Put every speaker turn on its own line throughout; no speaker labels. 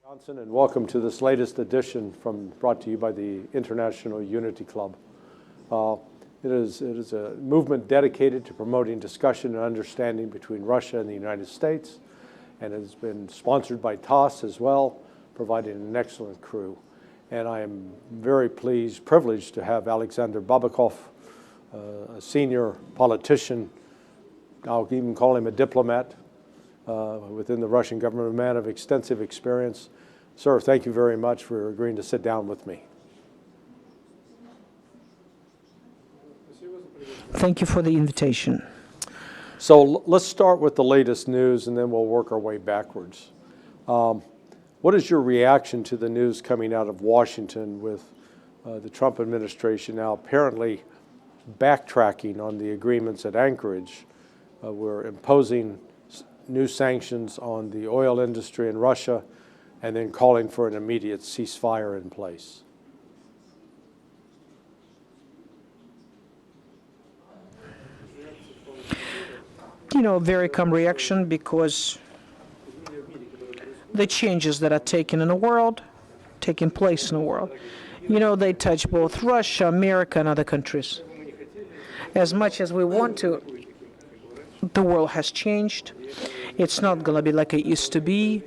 Johnson, and welcome to this latest edition brought to you by the International Unity Club. It is a movement dedicated to promoting discussion and understanding between Russia and the United States, and it has been sponsored by TASS as well, providing an excellent crew. And I am very privileged to have Alexander Babakov, a senior politician. I'll even call him a diplomat within the Russian government, a man of extensive experience. Sir, thank you very much for agreeing to sit down with me.
Thank you for the invitation.
So let's start with the latest news, and then we'll work our way backwards. What is your reaction to the news coming out of Washington with the Trump administration now apparently backtracking on the agreements at Anchorage? We're imposing new sanctions on the oil industry in Russia and then calling for an immediate ceasefire in place.
Very calm reaction, because the changes that are taking place in the world, they touch both Russia, America, and other countries. As much as we want to, the world has changed. It's not going to be like it used to be.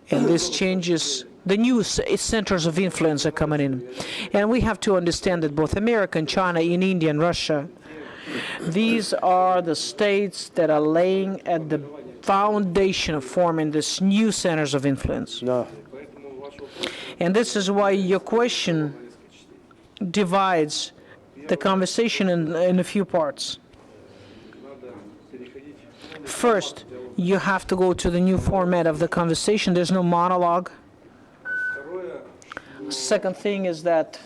And these changes, the new centers of influence are coming in. And we have to understand that both America and China, and India and Russia, these are the states that are laying at the foundation of forming these new centers of influence.
No.
And this is why your question divides the conversation in a few parts. First, you have to go to the new format of the conversation. There's no monologue. Second thing is that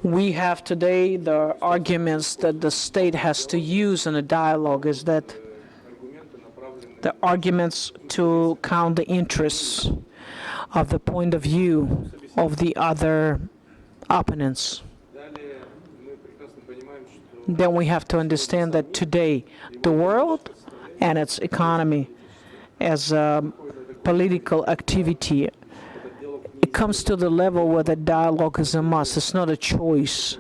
we have today the arguments that the state has to use in a dialogue is that the arguments to count the interests of the point of view of the other opponents. Then we have to understand that today the world and its economy as a political activity, it comes to the level where the dialogue is a must. It's not a choice.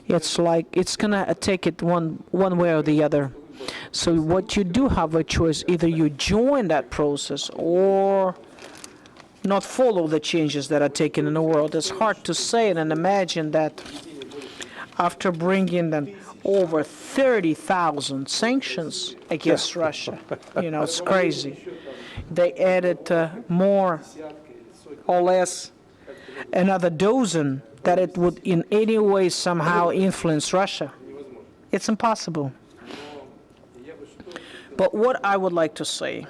It's like it's going to take it one way or the other. So what you do have a choice, either you join that process or not follow the changes that are taken in the world. It's hard to say and imagine that after bringing them over 30,000 sanctions against Russia, it's crazy. They added more or less another dozen that it would in any way somehow influence Russia. It's impossible. But what I would like to say,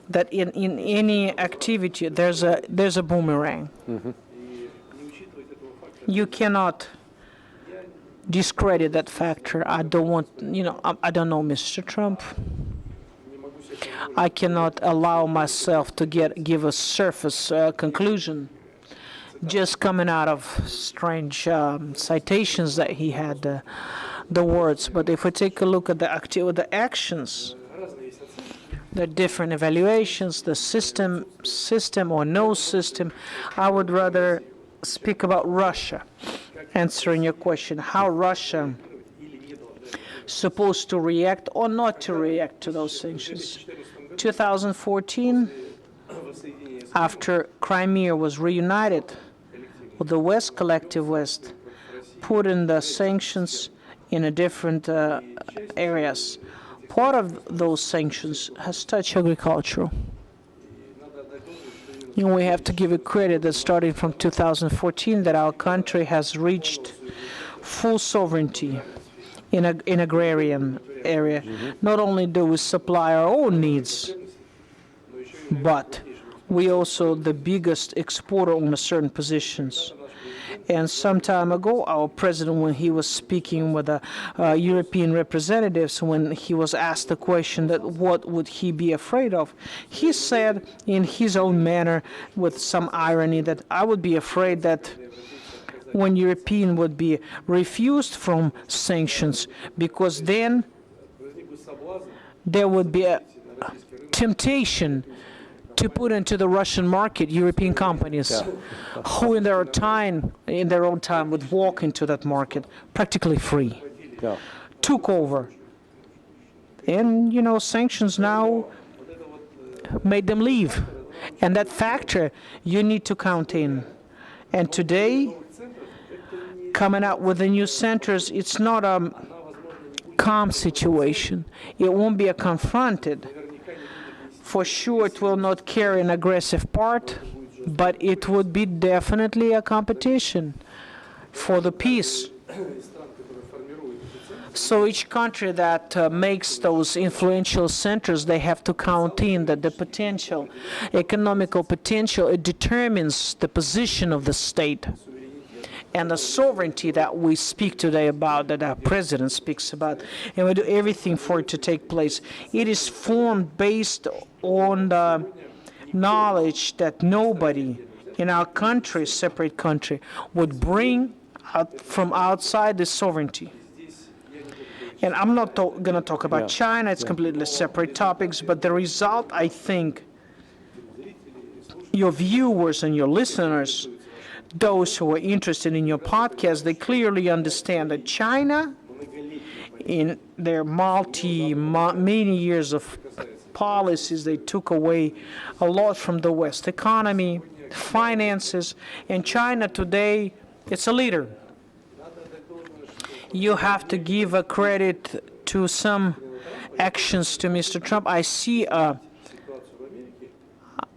that in any activity there's a boomerang.
Mm-hmm.
You cannot discredit that factor. I don't want, I don't know Mr. Trump. I cannot allow myself to give a surface conclusion just coming out of strange citations that he had, the words. But if we take a look at the actions, the different evaluations, the system or no system, I would rather speak about Russia, answering your question, how Russia supposed to react or not to react to those sanctions. 2014, after Crimea was reunited with the West, collective West, put in the sanctions in a different areas. Part of those sanctions has touched agriculture. We have to give it credit that starting from 2014 that our country has reached full sovereignty in agrarian area.
Mm-hmm.
Not only do we supply our own needs, but we also the biggest exporter on certain positions. And some time ago, our president, when he was speaking with the European representatives, when he was asked the question that what would he be afraid of, he said in his own manner, with some irony, that I would be afraid that when European would be refused from sanctions, because then there would be temptation to put into the Russian market European companies who in their own time would walk into that market practically free, took over. And, sanctions now made them leave. And that factor you need to count in. And today, coming out with the new centers, it's not a calm situation. It won't be a confronted. For sure, it will not carry an aggressive part, but it would be definitely a competition for the peace. So each country that makes those influential centers, they have to count in that the potential, economical potential, it determines the position of the state. And the sovereignty that we speak today about, that our president speaks about, and we do everything for it to take place, it is formed based on the knowledge that nobody in our country, separate country, would bring out from outside this sovereignty. And I'm not going to talk about China, it's completely separate topics, but the result, I think, your viewers and your listeners, those who are interested in your podcast, they clearly understand that China, in their many years of policies, they took away a lot from the West economy, finances, and China today, it's a leader. You have to give a credit to some actions to Mr. Trump. I see a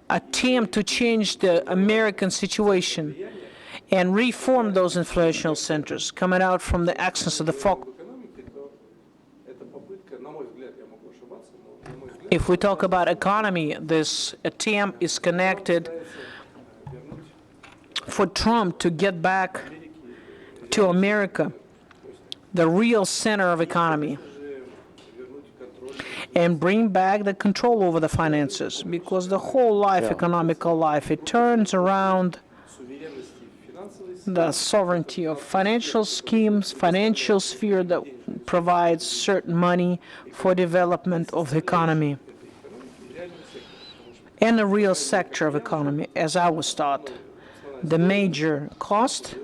attempt to change the American situation and reform those influential centers coming out from the accents of the folk. If we talk about economy, this attempt is connected for Trump to get back to America, the real center of economy, and bring back the control over the finances, because the whole life, economical life, it turns around the sovereignty of financial schemes, financial sphere that provides certain money for development of the economy, and the real sector of economy, as I was taught. The major cost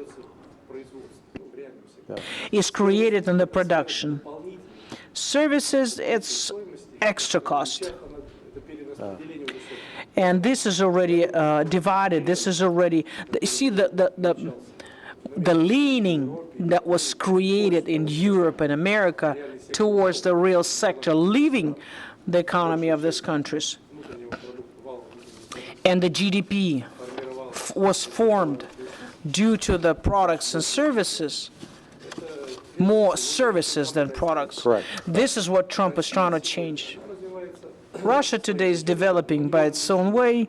is created in the production. Services, it's extra cost. And this is already divided. This is already, see the leaning that was created in Europe and America towards the real sector, leaving the economy of these countries. And the GDP was formed due to the products and services, more services than products.
Correct.
This is what Trump is trying to change. Russia today is developing by its own way,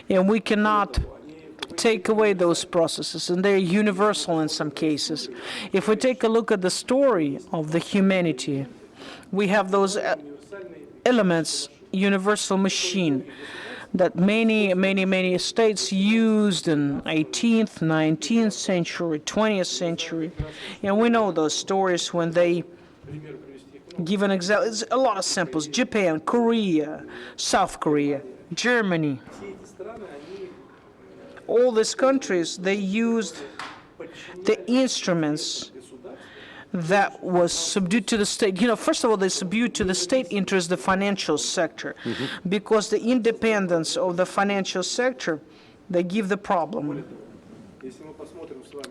and we cannot take away those processes, and they're universal in some cases. If we take a look at the story of the humanity, we have those elements, universal machine, that many states used in 18th, 19th century, 20th century. And we know those stories when they give an example. It's a lot of samples. Japan, Korea, South Korea, Germany. All these countries, they used the instruments that was subdued to the state. First of all, they subdued to the state interest the financial sector, because the independence of the financial sector, they give the problem.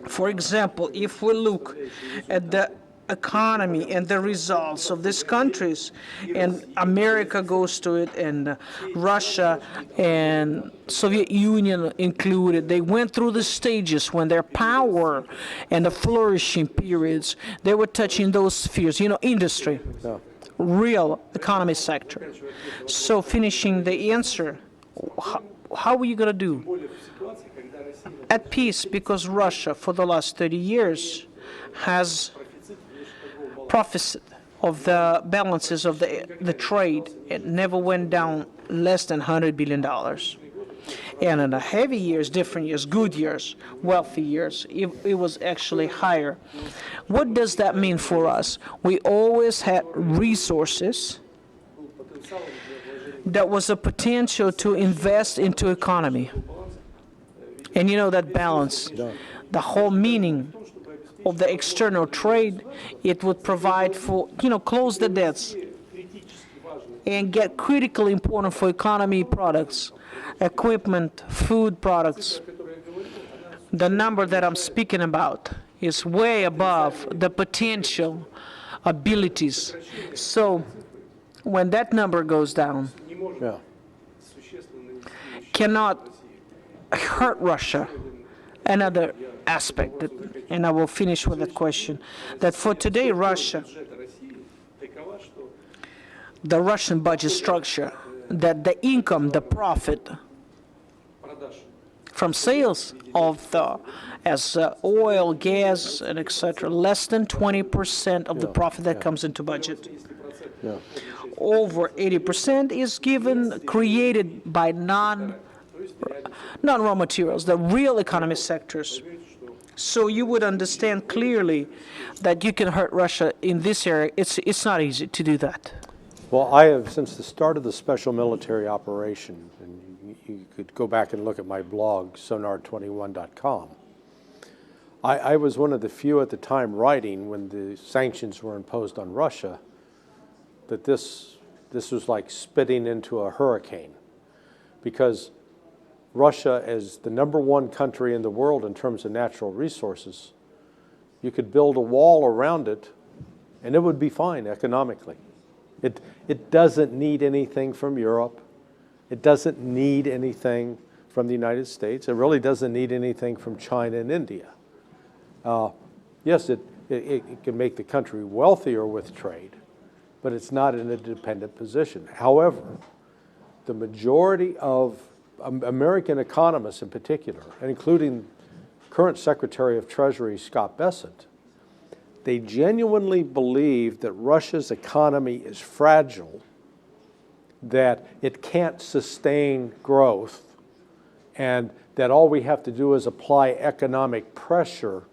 For example, if we look at the economy and the results of these countries, and America goes to it, and Russia and Soviet Union included, they went through the stages when their power and the flourishing periods, they were touching those spheres, industry, real economy sector. So finishing the answer, how are you going to do? At peace, because Russia for the last 30 years has profited of the balances of the trade. It never went down less than $100 billion. And in the heavy years, different years, good years, wealthy years, it was actually higher. What does that mean for us? We always had resources there was a potential to invest into economy. And you know that balance, the whole meaning of the external trade, it would provide for, close the debts and get critically important for economy products, equipment, food products. The number that I'm speaking about is way above the potential abilities. So when that number goes down,
Yeah.
cannot hurt Russia. Another aspect, and I will finish with that question, that for today Russia, the Russian budget structure, that the income, the profit from sales of oil, gas, and etc., less than 20% of the profit that comes into budget.
Yeah.
Over 80% is created by non-raw materials, the real economy sectors. So you would understand clearly that you can hurt Russia in this area. It's not easy to do that.
Well, I have, since the start of the special military operation, and you could go back and look at my blog, sonar21.com, I was one of the few at the time writing when the sanctions were imposed on Russia that this was like spitting into a hurricane, because Russia, as the #1 country in the world in terms of natural resources, you could build a wall around it and it would be fine economically. It doesn't need anything from Europe. It doesn't need anything from the United States. It really doesn't need anything from China and India. Yes, it can make the country wealthier with trade, but it's not in a dependent position. However, the majority of American economists in particular, and including current Secretary of Treasury Scott Bessent, they genuinely believe that Russia's economy is fragile, that it can't sustain growth, and that all we have to do is apply economic pressure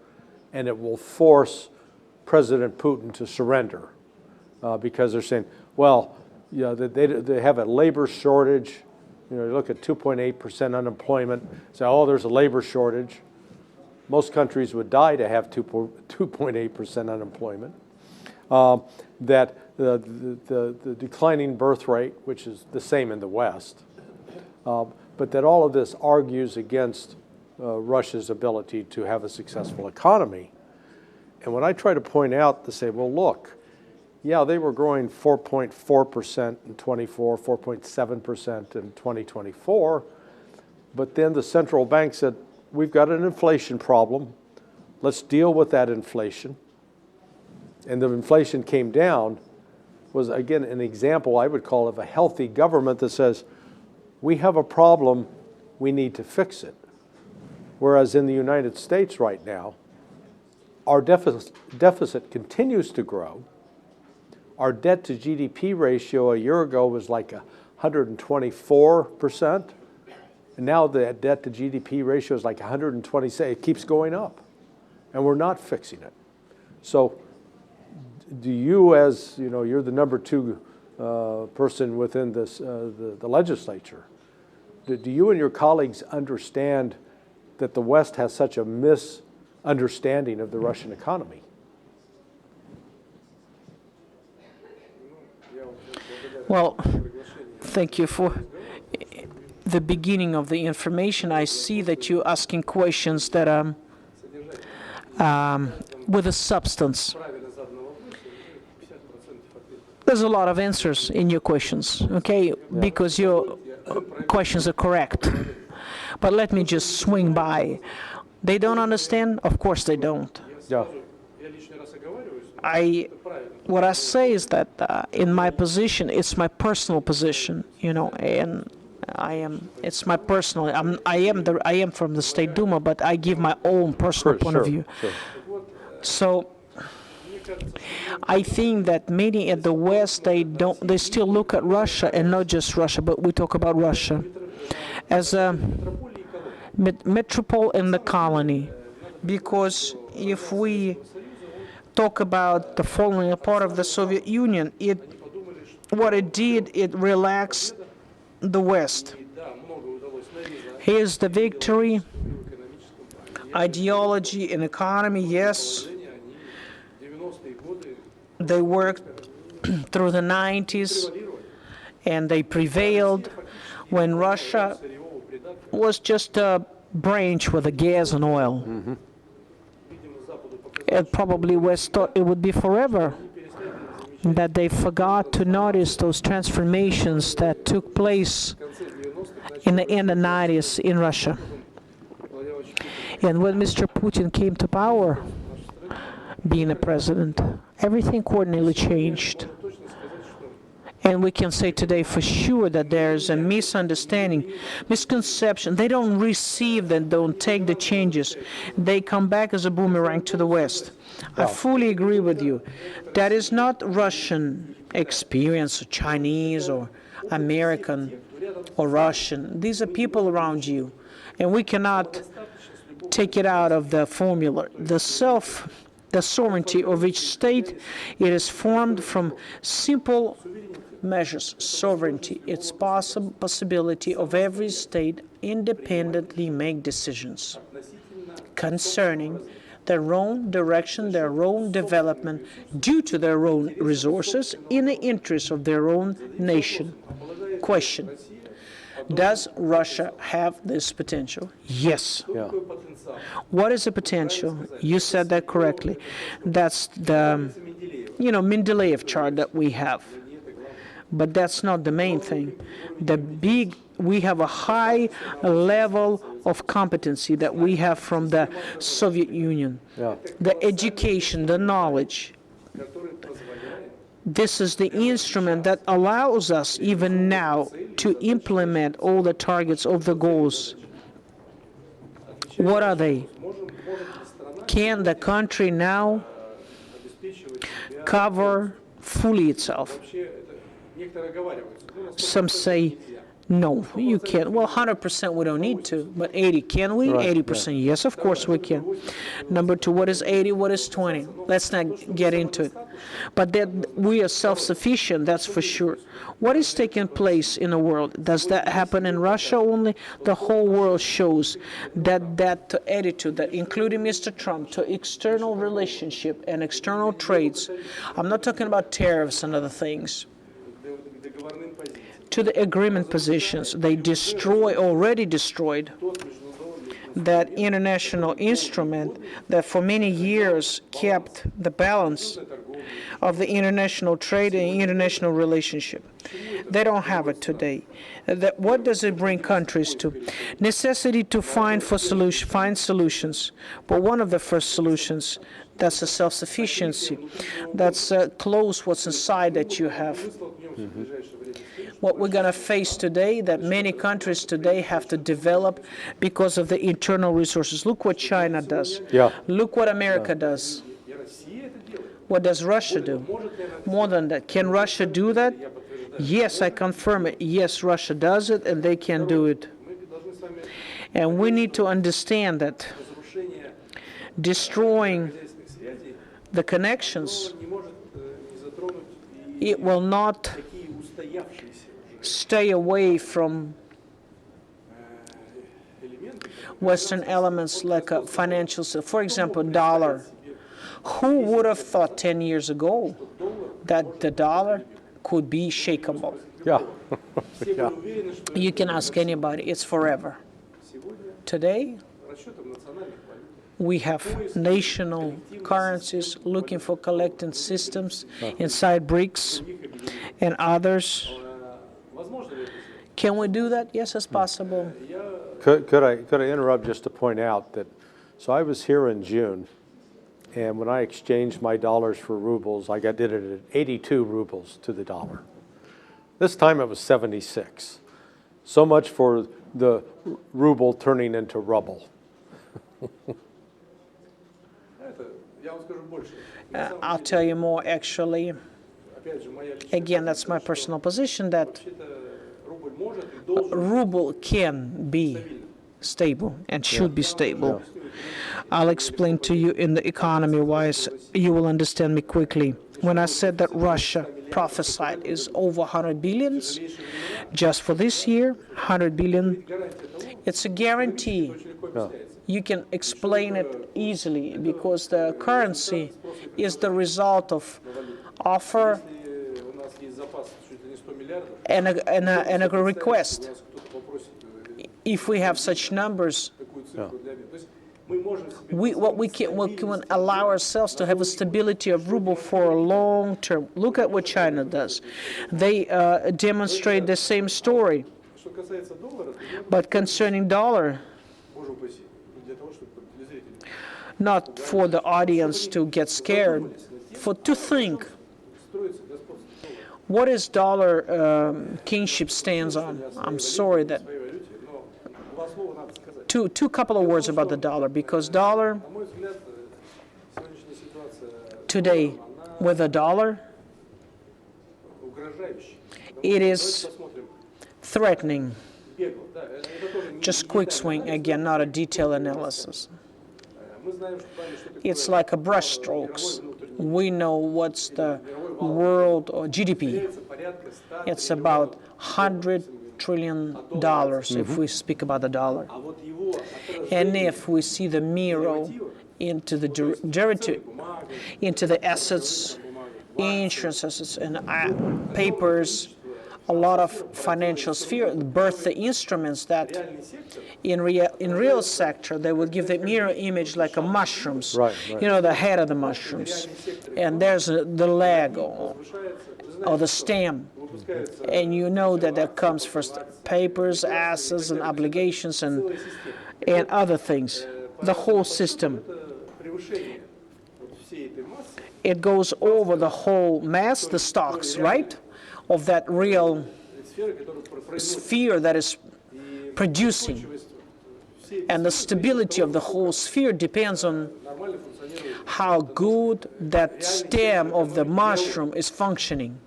and it will force President Putin to surrender. Because they're saying, well, they have a labor shortage. You look at 2.8% unemployment, say, oh, there's a labor shortage. Most countries would die to have 2.8% unemployment. That the declining birth rate, which is the same in the West, but that all of this argues against Russia's ability to have a successful economy. And when I try to point out to say, well, look, yeah, they were growing 4.4% in 24, 4.7% in 2024, but then the central bank said, we've got an inflation problem. Let's deal with that inflation. And the inflation came down, was again an example I would call of a healthy government that says, we have a problem, we need to fix it. Whereas in the United States right now, our deficit continues to grow. Our debt to GDP ratio a year ago was like 124%. And now the debt to GDP ratio is like 126. It keeps going up. And we're not fixing it. So do you, as you're the #2 person within this, the legislature, do you and your colleagues understand that the West has such a misunderstanding of the Russian economy?
Well, thank you for the beginning of the information. I see that you're asking questions that are with a substance. There's a lot of answers in your questions, okay? Because your questions are correct. But let me just swing by. They don't understand? Of course they don't.
Yeah.
What I say is that in my position, it's my personal position, and it's my personal. I am from the State Duma, but I give my own personal point of view.
Sure.
So I think that many at the West, they still look at Russia, and not just Russia, but we talk about Russia as a metropole and the colony, because if we talk about the falling apart of the Soviet Union, what it did, it relaxed the West. Here's the victory. Ideology and economy, yes. They worked through the 90s and they prevailed when Russia was just a branch with the gas and oil. And probably West thought it would be forever, that they forgot to notice those transformations that took place in the 90s in Russia. And when Mr. Putin came to power, being a president, everything coordinately changed. And we can say today for sure that there's a misunderstanding, misconception. They don't receive and don't take the changes. They come back as a boomerang to the West. I fully agree with you. That is not Russian experience, or Chinese, or American, or Russian. These are people around you. And we cannot take it out of the formula. The sovereignty of each state, it is formed from simple measures. Sovereignty, it's possibility of every state independently make decisions concerning their own direction, their own development, due to their own resources, in the interest of their own nation. Question: does Russia have this potential? Yes.
Yeah.
What is the potential? You said that correctly. That's the, Mendeleev chart that we have. But that's not the main thing. We have a high level of competency that we have from the Soviet Union.
Yeah.
The education, the knowledge. This is the instrument that allows us even now to implement all the targets of the goals. What are they? Can the country now cover fully itself? Some say, no, you can't. Well, 100% we don't need to, but 80, can we?
Right,
80%, yes, of course we can. Number two, what is 80, what is 20? Let's not get into it. But that we are self-sufficient, that's for sure. What is taking place in the world? Does that happen in Russia only? The whole world shows that attitude, that including Mr. Trump, to external relationship and external trades. I'm not talking about tariffs and other things. To the agreement positions, they already destroyed that international instrument that for many years kept the balance of the international trade and international relationship. They don't have it today. What does it bring countries to? Necessity to find solutions. But one of the first solutions, that's a self-sufficiency. That's close what's inside that you have. What we're going to face today, that many countries today have to develop because of the internal resources. Look what China does.
Yeah.
Look what America does. What does Russia do? More than that. Can Russia do that? Yes, I confirm it. Yes, Russia does it, and they can do it. And we need to understand that destroying the connections, it will not stay away from Western elements like a financial, for example, dollar. Who would have thought 10 years ago that the dollar could be shakeable?
Yeah. Yeah.
You can ask anybody, it's forever. Today, we have national currencies looking for collecting systems inside BRICS and others. Can we do that? Yes, it's possible.
Could I interrupt just to point out that, so I was here in June, and when I exchanged my dollars for rubles, I did it at 82 rubles to the dollar. This time it was 76. So much for the ruble turning into rubble.
I'll tell you more, actually. Again, that's my personal position, that ruble can be stable and should be stable. I'll explain to you in the economy-wise. You will understand me quickly. When I said that Russia prophesied is over 100 billions. Just for this year, 100 billion. It's a guarantee.
Yeah.
You can explain it easily because the currency is the result of offer and a request. If we have such numbers, we can allow ourselves to have a stability of ruble for a long term. Look at what China does. They demonstrate the same story. But concerning dollar, not for the audience to get scared, to think. What is dollar kingship stands on? I'm sorry that. Two couple of words about the dollar, because dollar today with the dollar, it is threatening. Just quick swing again, not a detailed analysis. It's like a brush strokes. We know what's the world or GDP. It's about $100 trillion if we speak about the dollar. And if we see the mirror into the derivative, into the assets, insurance assets and papers, a lot of financial sphere birth the instruments that in real sector they would give the mirror image like a mushrooms.
Right.
You know, the head of the mushrooms, and there's the leg or the stem, and you know that comes first papers, assets and obligations and other things, the whole system. It goes over the whole mass, the stocks, right, of that real sphere that is producing. And the stability of the whole sphere depends on how good that stem of the mushroom is functioning.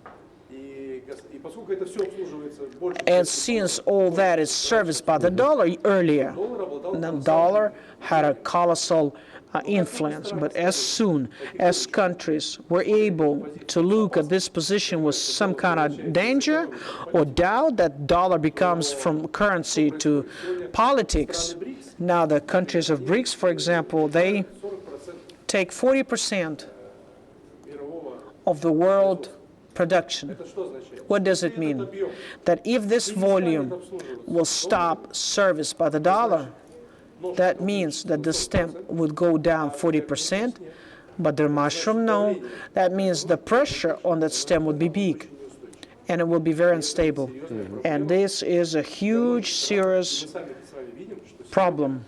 And since all that is serviced by the dollar earlier, the dollar had a colossal influence. But as soon as countries were able to look at this position with some kind of danger or doubt, that dollar becomes from currency to politics. Now the countries of BRICS, for example, they take 40% of the world production. What does it mean? That if this volume will stop serviced by the dollar, that means that the stem would go down 40%, but the mushroom, no. That means the pressure on that stem would be big, and it will be very unstable. And this is a huge, serious problem.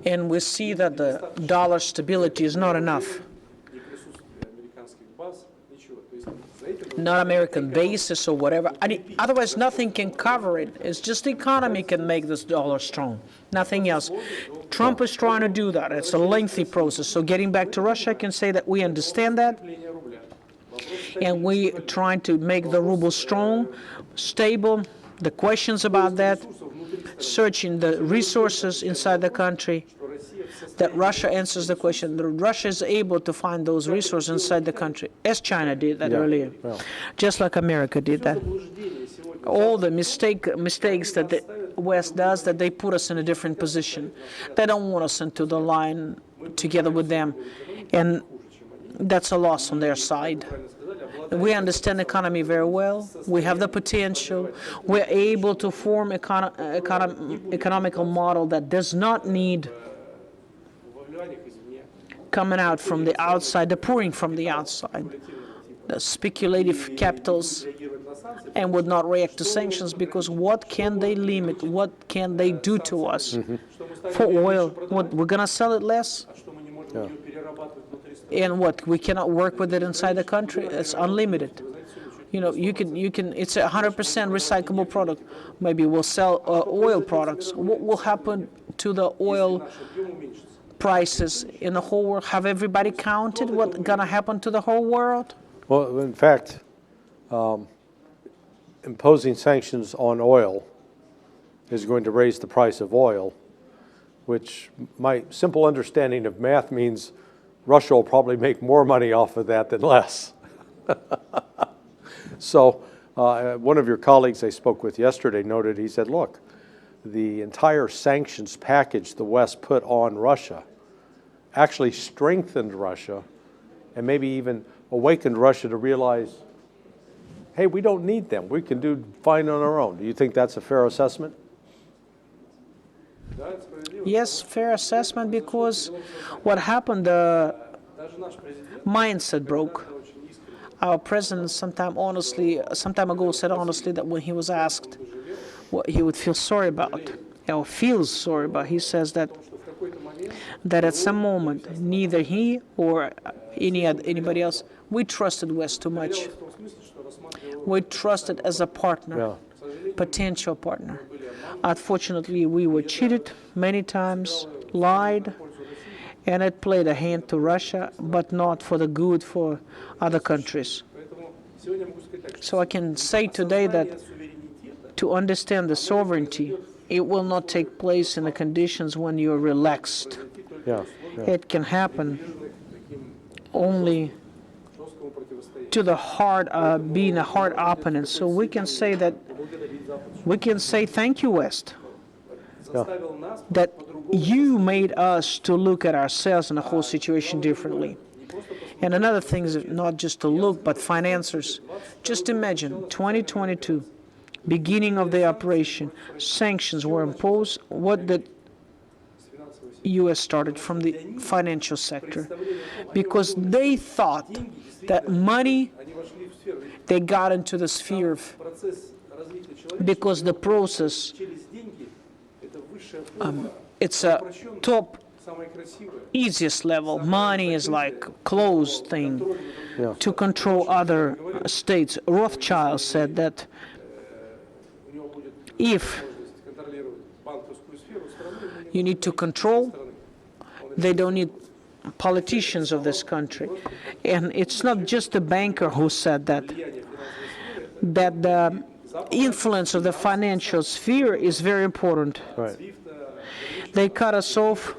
And we see that the dollar stability is not enough. Not American basis or whatever. Otherwise, nothing can cover it. It's just the economy can make this dollar strong. Nothing else. Trump is trying to do that. It's a lengthy process. So getting back to Russia, I can say that we understand that. And we trying to make the ruble strong, stable. The questions about that, searching the resources inside the country, that Russia answers the question. That Russia is able to find those resources inside the country, as China did that earlier, just like America did that. All the mistakes that the West does, that they put us in a different position. They don't want us into the line together with them, and that's a loss on their side. We understand the economy very well. We have the potential. We're able to form economical model that does not need coming out from the outside, the pouring from the outside, the speculative capitals, and would not react to sanctions, because what can they limit? What can they do to us? For oil, what, we're going to sell it less?
Yeah.
And what, we cannot work with it inside the country? It's unlimited. You know, you can. It's a 100% recyclable product. Maybe we'll sell oil products. What will happen to the oil prices in the whole world? Have everybody counted what's going to happen to the whole world?
Well, in fact, imposing sanctions on oil is going to raise the price of oil, which my simple understanding of math means Russia will probably make more money off of that than less. So one of your colleagues I spoke with yesterday noted, he said, look, the entire sanctions package the West put on Russia actually strengthened Russia and maybe even awakened Russia to realize, hey, we don't need them. We can do fine on our own. Do you think that's a fair assessment?
Yes, fair assessment, because what happened, the mindset broke. Our president some time ago said honestly that when he was asked what he would feel sorry about, or feels sorry about, he says that at some moment, neither he or anybody else, we trusted West too much. We trusted as a partner, potential partner. Unfortunately, we were cheated many times, lied, and it played a hand to Russia, but not for the good for other countries. So I can say today that to understand the sovereignty, it will not take place in the conditions when you're relaxed. It can happen only to the hard, being a hard opponent. So we can say thank you, West, that you made us to look at ourselves and the whole situation differently. And another thing is not just to look, but financiers. Just imagine, 2022, beginning of the operation, sanctions were imposed. What the U.S. started from the financial sector, because they thought that money, they got into the sphere of, because the process, it's a top, easiest level. Money is like closed thing to control other states. Rothschild said that if you need to control, they don't need politicians of this country. And it's not just the banker who said that the influence of the financial sphere is very important.
Right.
They cut us off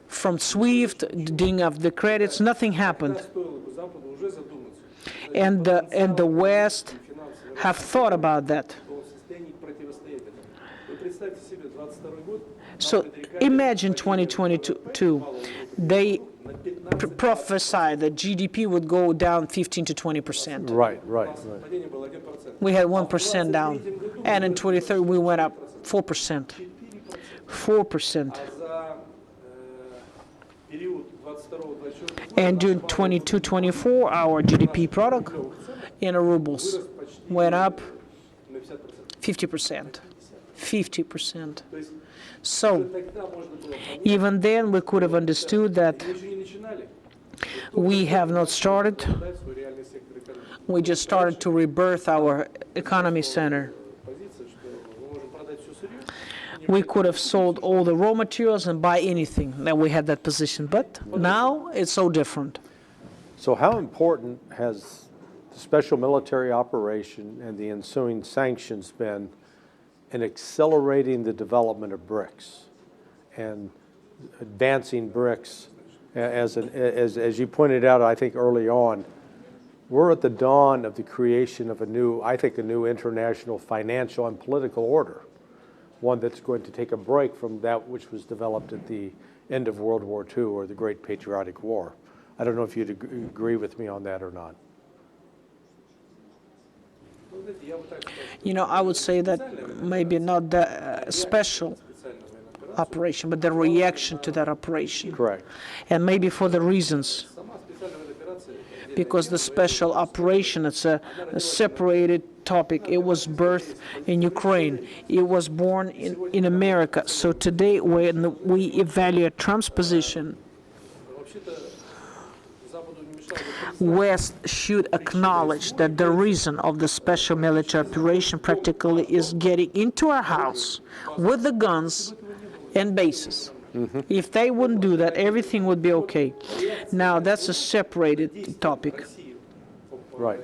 from SWIFT, doing of the credits, nothing happened. And the West have thought about that. So imagine 2022, they prophesied that GDP would go down 15 to 20%.
Right.
We had 1% down, and in 2030 we went up 4%. 4%. And during 22-24, our GDP product in rubles went up 50%. 50%. So even then we could have understood that we have not started. We just started to rebirth our economy center. We could have sold all the raw materials and buy anything, that we had that position. But now it's so different.
So how important has the special military operation and the ensuing sanctions been in accelerating the development of BRICS and advancing BRICS? As you pointed out, I think early on, we're at the dawn of the creation of a new international financial and political order, one that's going to take a break from that which was developed at the end of World War II or the Great Patriotic War. I don't know if you'd agree with me on that or not.
You know, I would say that maybe not the special operation, but the reaction to that operation.
Correct.
And maybe for the reasons. Because the special operation, it's a separated topic. It was birthed in Ukraine. It was born in America. So today, when we evaluate Trump's position, West should acknowledge that the reason of the special military operation practically is getting into our house with the guns and bases. Mm-hmm. If they wouldn't do that, everything would be okay. Now, that's a separated topic.
Right.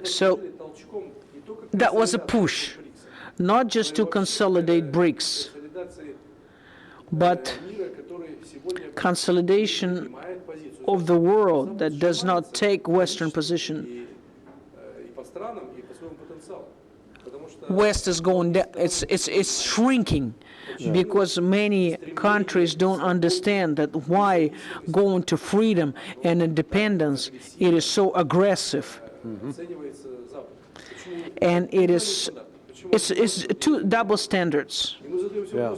So that was a push, not just to consolidate BRICS. But consolidation of the world that does not take Western position. West is going down, it's shrinking because many countries don't understand that why going to freedom and independence, it is so aggressive. And it's two double standards.
Yeah.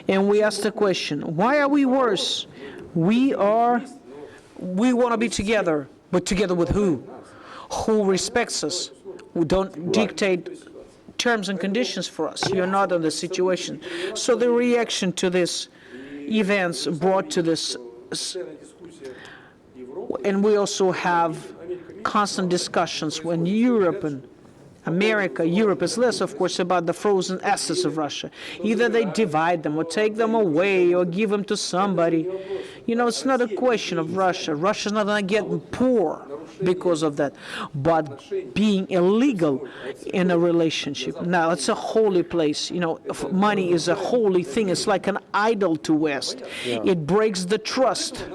And we ask the question, why are we worse? We want to be together, but together with who? Who respects us? Who don't dictate terms and conditions for us. You're not in the situation. So the reaction to these events brought to this, and we also have constant discussions when Europe and Europe is less, of course, about the frozen assets of Russia. Either they divide them or take them away or give them to somebody. You know, it's not a question of Russia. Russia's not going to get poor because of that. But being illegal in a relationship, now it's a holy place. You know, money is a holy thing. It's like an idol to West.
Yeah.
It breaks the trust.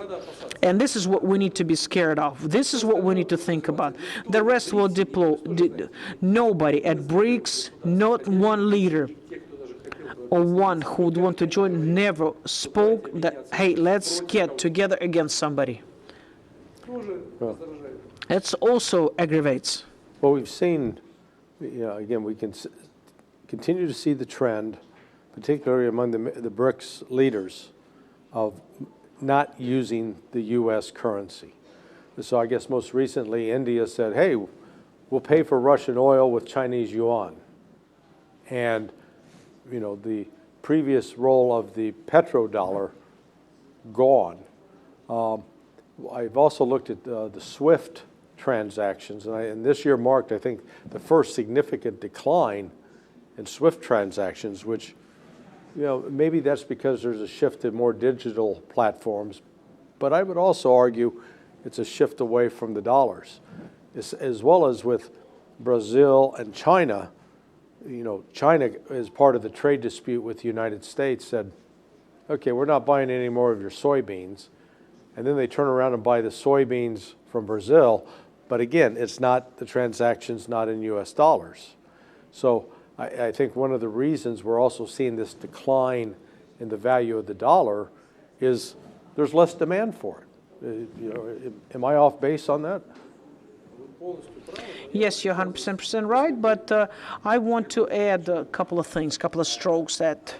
And this is what we need to be scared of. This is what we need to think about. The rest will deploy. Nobody at BRICS, not one leader or one who would want to join, never spoke that, hey, let's get together against somebody.
Well,
It also aggravates.
well, we've seen, again, we can continue to see the trend, particularly among the BRICS leaders, of not using the U.S. currency. So I guess most recently India said, hey, we'll pay for Russian oil with Chinese yuan. And, you know, the previous role of the petrodollar gone. I've also looked at the SWIFT transactions, and this year marked, I think, the first significant decline in SWIFT transactions, which, you know, maybe that's because there's a shift to more digital platforms, but I would also argue it's a shift away from the dollars. As well as with Brazil and China, you know, China, as part of the trade dispute with the United States, said, okay, we're not buying any more of your soybeans. And then they turn around and buy the soybeans from Brazil. But again, it's not, the transaction's not in US dollars. So I think one of the reasons we're also seeing this decline in the value of the dollar is there's less demand for it. You know, am I off base on that?
Yes, you're 100% right, but I want to add a couple of things, a couple of strokes that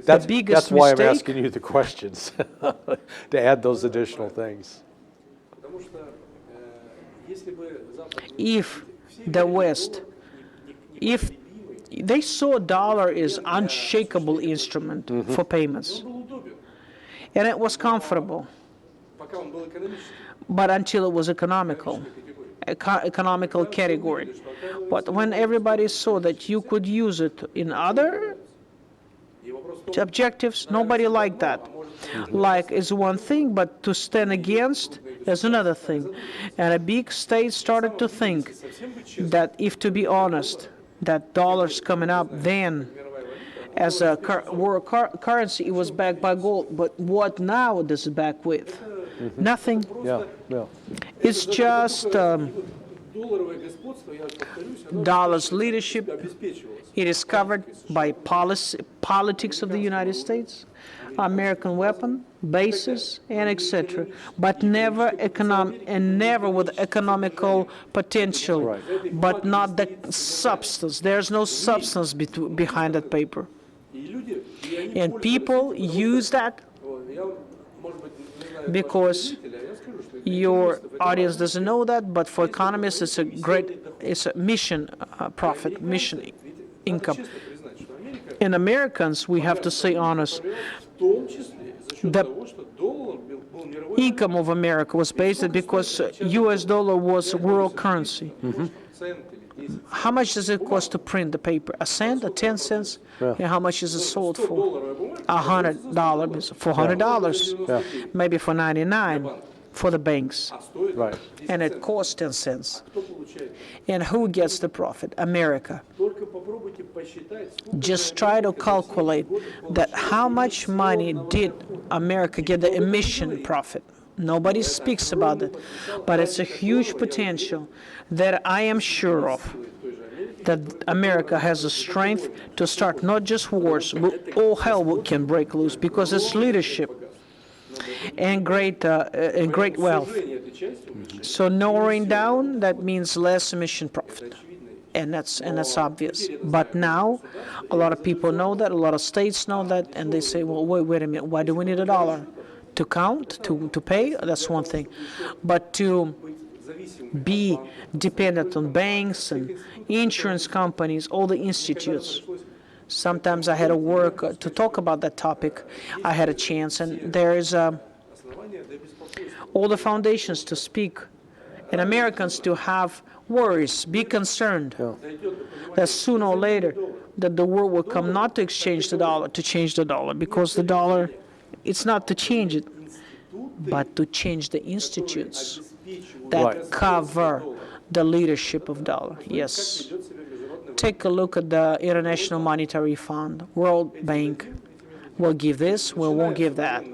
That's why I'm
mistake-
asking you the questions, to add those additional things.
if the West, if they saw dollar is unshakable instrument for payments, and it was comfortable, but until it was economical category. But when everybody saw that you could use it in other objectives, nobody liked that. Like is one thing, but to stand against is another thing. And a big state started to think that if, to be honest, that dollar's coming up, then as a world currency, it was backed by gold. But what now does it back with? Nothing.
Yeah, yeah.
It's just dollar's leadership. It is covered by politics of the United States, American weapon bases, and etc. But never never with economical potential,
Right.
but not the substance. There's no substance behind that paper, and people use that because your audience doesn't know that, but for economists it's a mission profit, mission income. In Americans, we have to say honest, the income of America was based because US dollar was world currency. How much does it cost to print the paper? A cent, 10 cents?
Yeah.
And how much is it sold for? $100, $400,
Yeah.
maybe for 99 for the banks.
Right.
And it costs 10 cents. And who gets the profit? America. Just try to calculate that how much money did America get the emission profit. Nobody speaks about it, but it's a huge potential that I am sure of, that America has the strength to start not just wars, but all hell can break loose because it's leadership and great wealth. So narrowing down, that means less emission profit. And that's obvious. But now, a lot of people know that, a lot of states know that, and they say, well, wait a minute, why do we need a dollar? To count, to pay, that's one thing. But to be dependent on banks and insurance companies, all the institutes. Sometimes I had to work to talk about that topic. I had a chance, and there is all the foundations to speak, and Americans to have worries, be concerned that sooner or later that the world will come not to exchange the dollar, to change the dollar, because the dollar, it's not to change it, but to change the institutes that cover the leadership of dollar. Yes. Take a look at the International Monetary Fund, World Bank. We'll give this, we won't give that.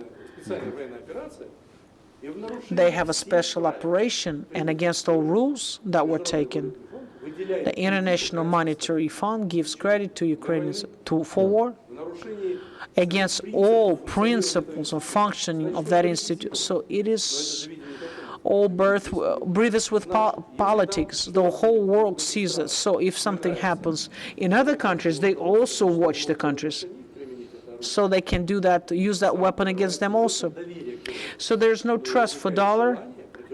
They have a special operation, and against all rules that were taken, the International Monetary Fund gives credit to Ukrainians for war against all principles of functioning of that institute. So it is all breathes with politics. The whole world sees it. So if something happens in other countries, they also watch the countries. So they can do that, use that weapon against them also. So there's no trust for dollar,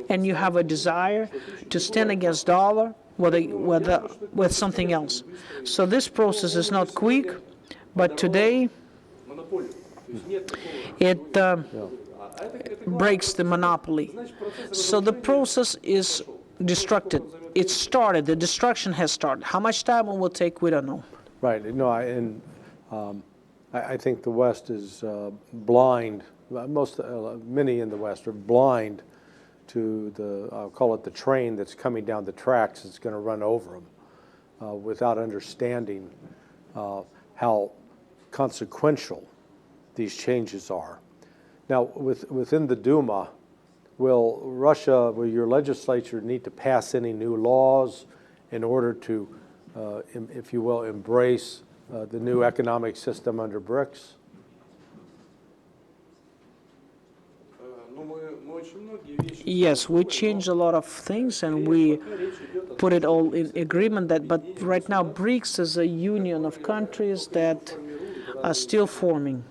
and you have a desire to stand against dollar with something else. So this process is not quick, but today it breaks the monopoly. So the process is destructed. It started. The destruction has started. How much time it will take, we don't know.
Right. No, I think the West is blind. Many in the West are blind to I'll call it the train that's coming down the tracks that's going to run over them, without understanding how consequential these changes are. Now, within the Duma, will your legislature need to pass any new laws in order to, if you will, embrace the new economic system under BRICS?
Yes, we changed a lot of things, and we put it all in agreement but right now BRICS is a union of countries that are still forming.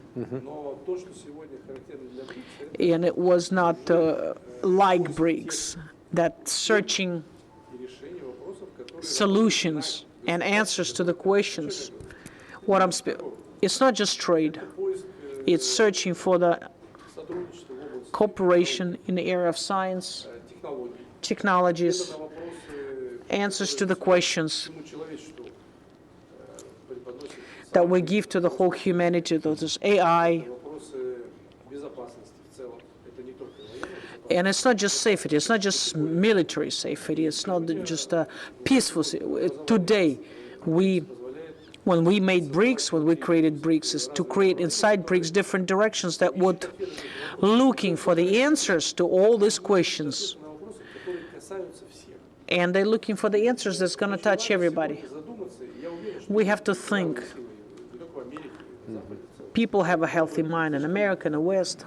And it was not like BRICS, that searching solutions and answers to the questions. It's not just trade. It's searching for the cooperation in the area of science, technologies, answers to the questions that we give to the whole humanity, that is AI. And it's not just safety, it's not just military safety, it's not just peaceful safety. Today, when we made BRICS, when we created BRICS, is to create inside BRICS different directions that would looking for the answers to all these questions. And they're looking for the answers that's going to touch everybody. We have to think. People have a healthy mind in America and the West.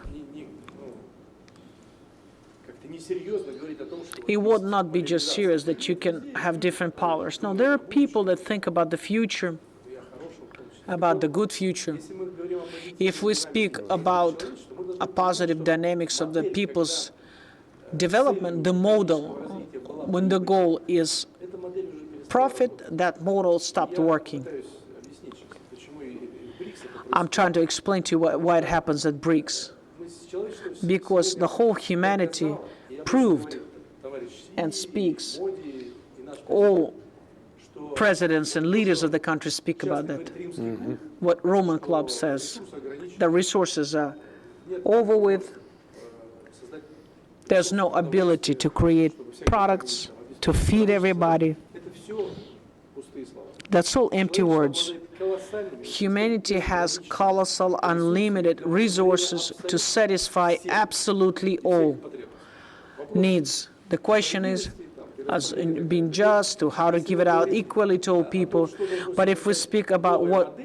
It would not be just serious that you can have different powers. No, there are people that think about the future, about the good future. If we speak about a positive dynamics of the people's development, the model, when the goal is profit, that model stopped working. I'm trying to explain to you why it happens at BRICS. Because the whole humanity proved and speaks, all presidents and leaders of the country speak about that. What Roman Club says, the resources are over with. There's no ability to create products, to feed everybody. That's all empty words. Humanity has colossal, unlimited resources to satisfy absolutely all needs. The question is, as in being just, to how to give it out equally to all people. But if we speak about what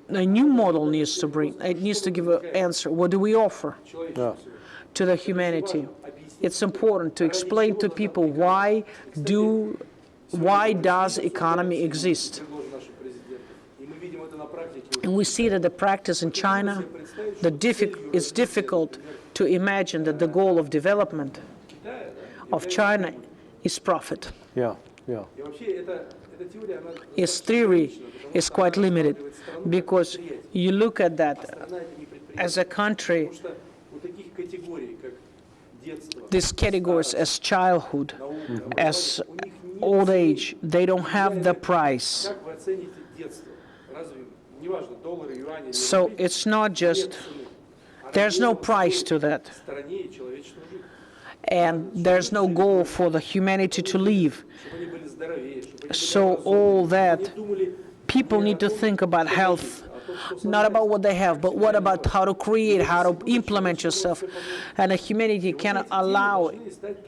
a new model needs to bring, it needs to give an answer. What do we offer to the humanity? It's important to explain to people why does economy exist. And we see that the practice in China, it's difficult to imagine that the goal of development of China is profit. His theory is quite limited because you look at that as a country, these categories as childhood, as old age, they don't have the price. So it's not just, there's no price to that. And there's no goal for the humanity to live. So all that, people need to think about health, not about what they have, but what about how to create, how to implement yourself. And the humanity cannot allow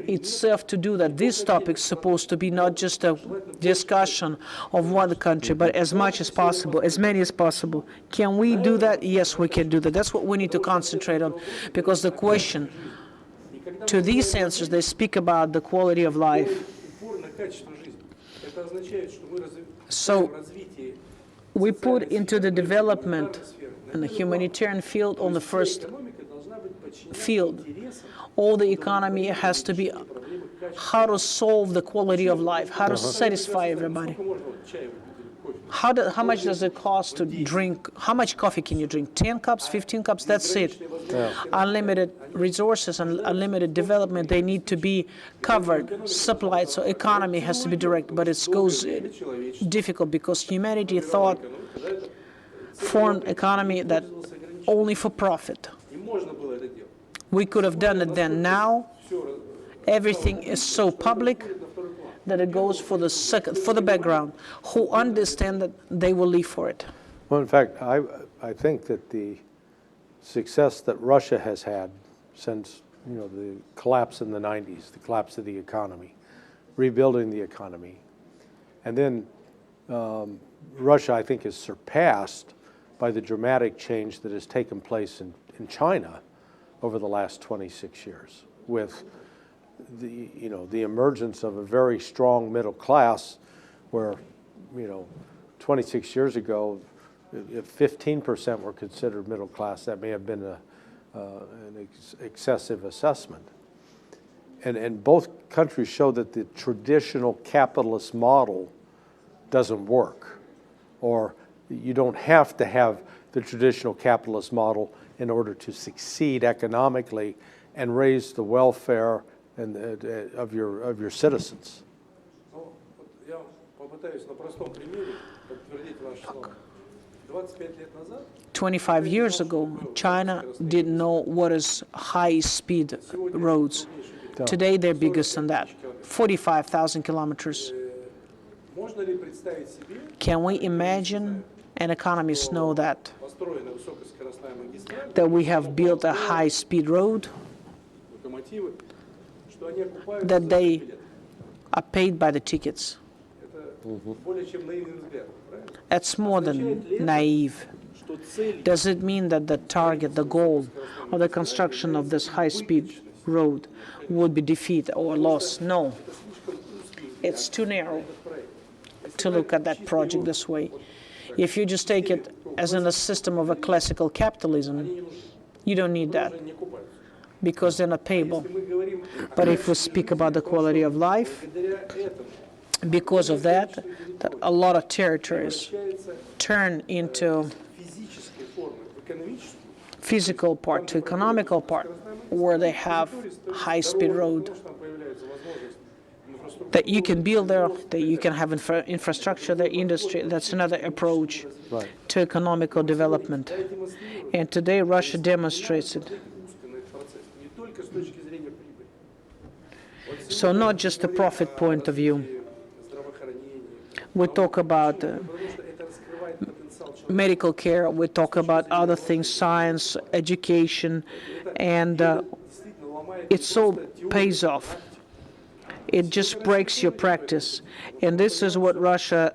itself to do that. This topic is supposed to be not just a discussion of one country, but as much as possible, as many as possible. Can we do that? Yes, we can do that. That's what we need to concentrate on, because the question to these answers, they speak about the quality of life. So we put into the development and the humanitarian field on the first field. All the economy has to be how to solve the quality of life, how to satisfy everybody. How much does it cost to drink? How much coffee can you drink? 10 cups, 15 cups? That's it. Unlimited resources and unlimited development, they need to be covered, supplied, so economy has to be direct. But it goes difficult because humanity thought formed economy that only for profit. We could have done it then. Now, everything is so public that it goes for the background. Who understand that they will live for it.
Well, in fact, I think that the success that Russia has had since the collapse in the 90s, the collapse of the economy, rebuilding the economy, and then Russia, I think, is surpassed by the dramatic change that has taken place in China over the last 26 years with the emergence of a very strong middle class, where 26 years ago, if 15% were considered middle class, that may have been an excessive assessment. And both countries show that the traditional capitalist model doesn't work, or you don't have to have the traditional capitalist model in order to succeed economically and raise the welfare and of your citizens.
25 years ago, China didn't know what is high-speed roads. Today, they're bigger than that, 45,000 kilometers. Can we imagine, and economists know that we have built a high-speed road, that they are paid by the tickets? That's more than naive. Does it mean that the target, the goal of the construction of this high-speed road would be defeat or loss? No. It's too narrow to look at that project this way. If you just take it as in a system of a classical capitalism, you don't need that, because they're not payable. But if we speak about the quality of life, because of that a lot of territories turn into physical part to economical part, where they have high-speed road that you can build there, that you can have infrastructure, the industry. That's another approach to economical development. And today Russia demonstrates it. So not just the profit point of view. We talk about medical care, we talk about other things, science, education, and it so pays off. It just breaks your practice. And this is what Russia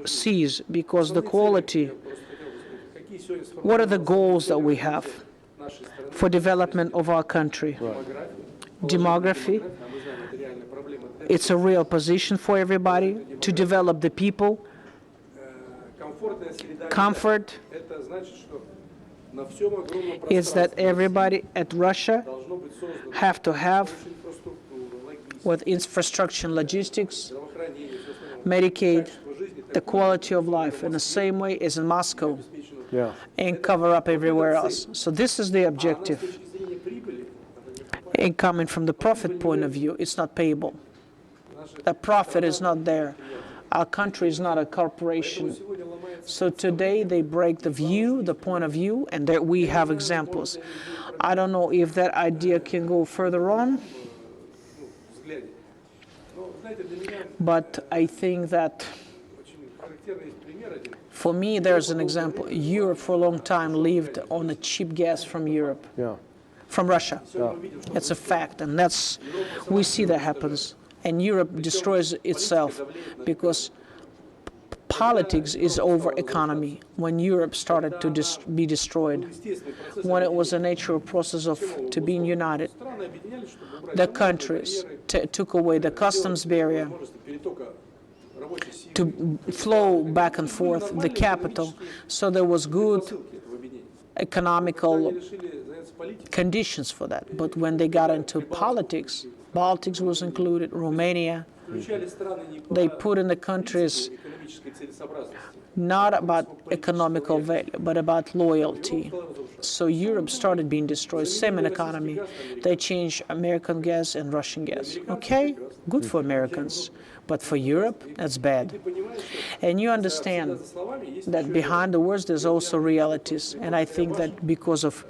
sees, because the quality, what are the goals that we have for development of our country? Demography, it's a real position for everybody to develop the people. Comfort is that everybody at Russia have to have with infrastructure and logistics, Medicaid, the quality of life in the same way as in Moscow, and cover up everywhere else. So this is the objective. And coming from the profit point of view, it's not payable. The profit is not there. Our country is not a corporation. So today they break the view, the point of view, and there we have examples. I don't know if that idea can go further on, but I think that for me there's an example. Europe for a long time lived on a cheap gas from Europe, from Russia. It's a fact, and we see that happens. And Europe destroys itself because politics is over economy. When Europe started to be destroyed, when it was a natural process of to being united, the countries took away the customs barrier to flow back and forth the capital, so there was good economical conditions for that. But when they got into politics, Baltics was included, Romania, they put in the countries not about economical value, but about loyalty. So Europe started being destroyed, same in economy. They changed American gas and Russian gas. Okay, good for Americans, but for Europe, that's bad. And you understand that behind the words, there's also realities. And I think that because of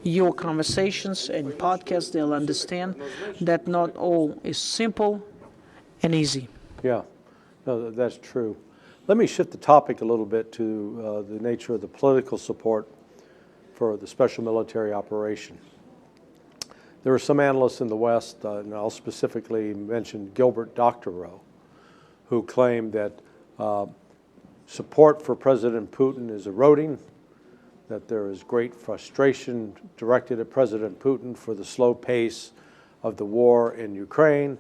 your conversations and podcasts, they'll understand that not all is simple and easy.
Yeah, no, that's true. Let me shift the topic a little bit to the nature of the political support for the special military operation. There are some analysts in the West, and I'll specifically mention Gilbert Doctorow, who claim that support for President Putin is eroding, that there is great frustration directed at President Putin for the slow pace of the war in Ukraine,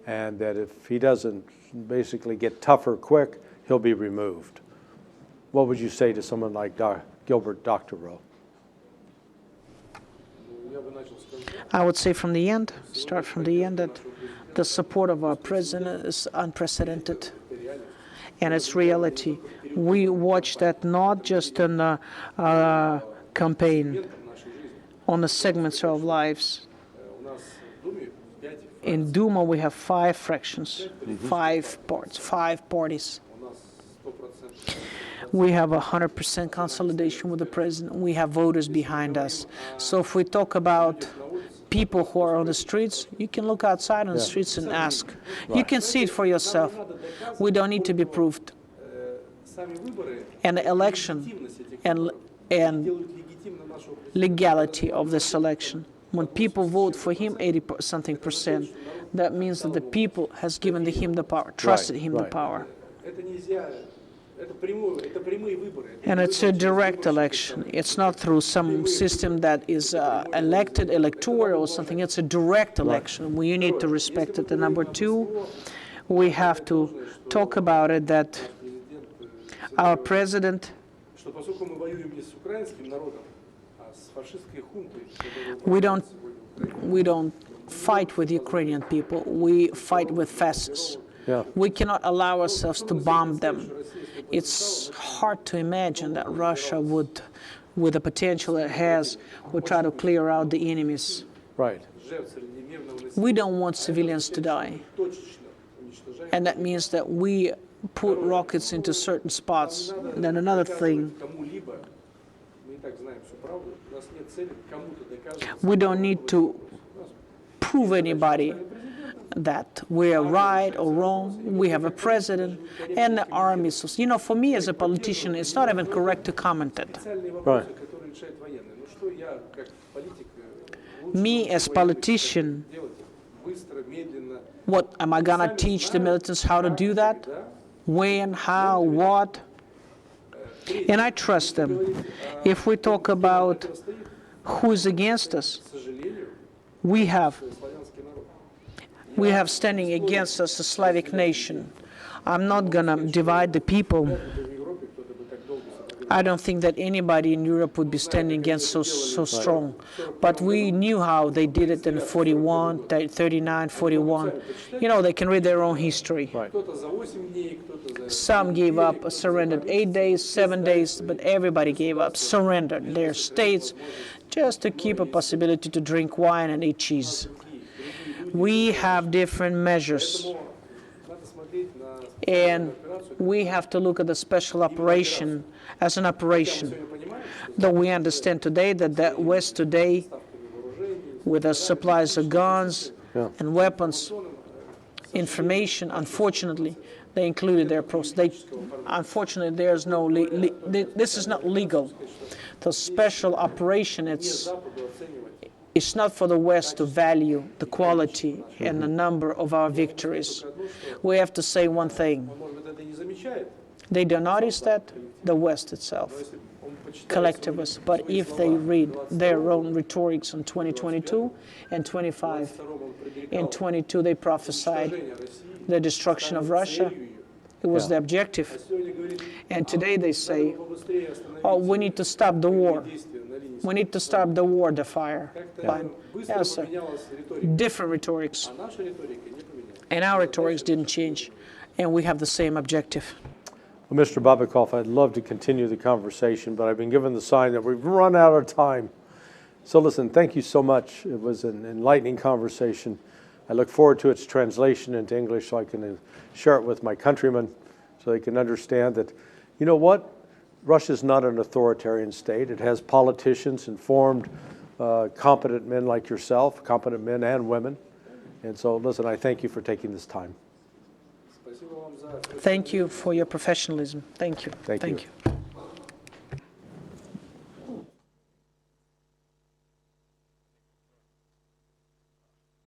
and that if he doesn't basically get tougher quick, he'll be removed. What would you say to someone like Gilbert Doctorow?
I would say from the end, start from the end, that the support of our president is unprecedented, and it's reality. We watch that not just in a campaign, on the segments of our lives. In Duma, we have 5 fractions, 5 parts, 5 parties. We have 100% consolidation with the president. We have voters behind us. So if we talk about people who are on the streets, you can look outside on the streets and ask. Right. You can see it for yourself. We don't need to be proved. And the election and legality of this election. When people vote for him, 80-something percent, that means that the people has given him the power, trusted him the power. And it's a direct election. It's not through some system that is elected, electoral or something. It's a direct election. We need to respect it. And number 2, we have to talk about it that our president, we don't fight with Ukrainian people. We fight with fascists.
Yeah.
We cannot allow ourselves to bomb them. It's hard to imagine that Russia would, with the potential it has, would try to clear out the enemies.
Right.
We don't want civilians to die. And that means that we put rockets into certain spots. And then another thing, we don't need to prove anybody that we're right or wrong. We have a president and the army. So, you know, for me as a politician, it's not even correct to comment it.
Right.
Me as politician, what am I gonna teach the militants how to do that? When, how, what? And I trust them. If we talk about who's against us, we have standing against us a Slavic nation. I'm not gonna divide the people. I don't think that anybody in Europe would be standing against so strong. But we knew how they did it in 41, 39, 41. You know, they can read their own history.
Right.
Some gave up, surrendered 8 days, 7 days, but everybody gave up, surrendered their states just to keep a possibility to drink wine and eat cheese. We have different measures. And we have to look at the special operation as an operation. Though we understand today that the West today, with the supplies of guns and weapons, information, unfortunately, they included their process. Unfortunately, there's no, this is not legal. The special operation, it's not for the West to value the quality and the number of our victories. We have to say one thing. They don't notice that, the West itself, collectivists. But if they read their own rhetorics on 2022 and 25, in 22 they prophesied the destruction of Russia. It was the objective. And today they say, oh, we need to stop the war. We need to stop the war, the fire. Yes, sir. Different rhetorics. And our rhetorics didn't change. And we have the same objective.
Well, Mr. Babakov, I'd love to continue the conversation, but I've been given the sign that we've run out of time. So listen, thank you so much. It was an enlightening conversation. I look forward to its translation into English so I can share it with my countrymen so they can understand that, you know what? Russia's not an authoritarian state. It has politicians, informed, competent men like yourself, competent men and women. And so, listen, I thank you for taking this time.
Thank you for your professionalism. Thank you.
Thank you.